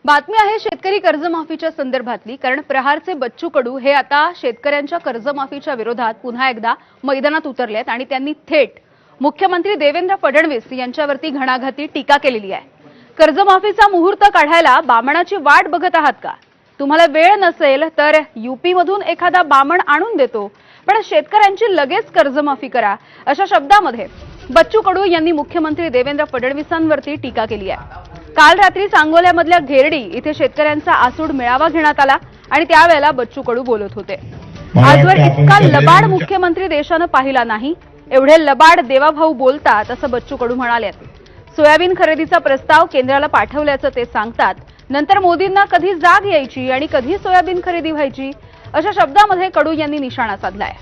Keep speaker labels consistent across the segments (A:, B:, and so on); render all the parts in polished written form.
A: बातमी आहे शेतकरी कर्जमाफीच्या संदर्भातली, कारण प्रहारचे बच्चू कडू हे आता शेतकऱ्यांच्या कर्जमाफीच्या विरोधात पुन्हा एकदा मैदानात उतरलेत आणि त्यांनी थेट मुख्यमंत्री देवेंद्र फडणवीस यांच्यावरती घणाघाती टीका केलेली आहे। कर्जमाफीचा मुहूर्त काढायला बामणाची वाट बघत आहात का? तुम्हाला वेळ नसेल तर यूपी मधून एखादा बामण आणून देतो, पण शेतकऱ्यांची लगेच कर्जमाफी करा, अशा शब्दामध्ये बच्चू कडू यांनी मुख्यमंत्री देवेंद्र फडणवीसांवरती टीका केली आहे। काल रात्री सांगोल्यामधल्या घेरडी इथे शेतकऱ्यांचा आसूड मेळावा घेण्यात आला आणि त्यावेळेला बच्चू कडू बोलत होते। आजवर इतका लबाड मुख्यमंत्री देशानं पाहिला नाही, एवढे लबाड देवाभाऊ बोलतात असं बच्चू कडू म्हणाले। सोयाबीन खरेदीचा प्रस्ताव केंद्राला पाठवल्याचं ते सांगतात। नंतर मोदींना कधी जाग यायची आणि कधी सोयाबीन खरेदी व्हायची, अशा शब्दामध्ये कडू यांनी निशाणा साधलाय।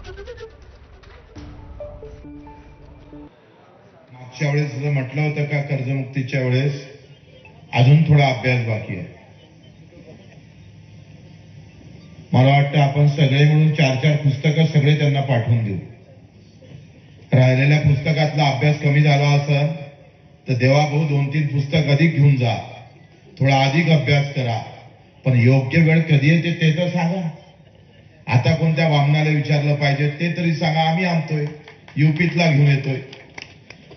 B: मागच्या वेळेस म्हटलं होतं का कर्जमुक्तीच्या वेळेस अजून थोडा अभ्यास बाकी आहे। मला वाटतं आपण सगळे मिळून 4-4 पुस्तकं सगळे त्यांना पाठवून देऊ। राहिलेल्या पुस्तकातला अभ्यास कमी झाला असेल तर देवाभाऊ 2-3 पुस्तक अधिक घेऊन जा, थोडा अधिक अभ्यास करा, पण योग्य वेळ कधी येते ते तर सांगा। आता कोणत्या वामनाला विचारलं पाहिजे ते तरी सांगा, आम्ही आणतोय, यूपीतला घेऊन येतोय।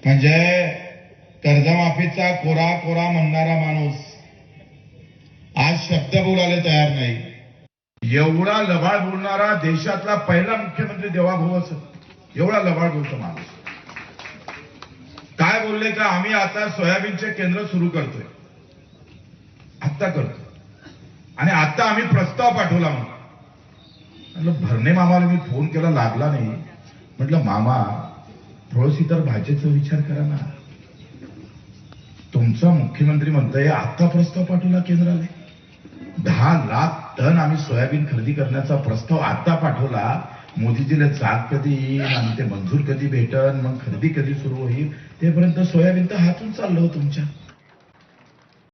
B: म्हणजे कर्जमाफीचा कोरा कोरा म्हणणारा माणूस आज शब्द बोलायला तयार नाही। एवढा लबाड बोलणारा देशातला पहिला मुख्यमंत्री देवाभाऊ असं एवढा लबाड बोलतो माणूस। काय बोलले का आम्ही आता सोयाबीनचे केंद्र सुरू करतोय, आता करतो आणि आता आम्ही प्रस्ताव पाठवला म्हटलं भरणे मामाला मी फोन केला, लागला नाही। म्हटलं मामा थोडीशी तर भाजीचा विचार करा ना, तुमचा मुख्यमंत्री म्हणतोय आता प्रस्ताव पाठवला केंद्राला, 10 लाख टन आम्ही सोयाबीन खरेदी करण्याचा प्रस्ताव आता पाठवला। मोदीजीला जाग कधी येईल आणि ते मंजूर कधी भेटन, मग खरेदी कधी सुरू होईल, तेपर्यंत सोयाबीन तर हातून चाललं हो तुमच्या।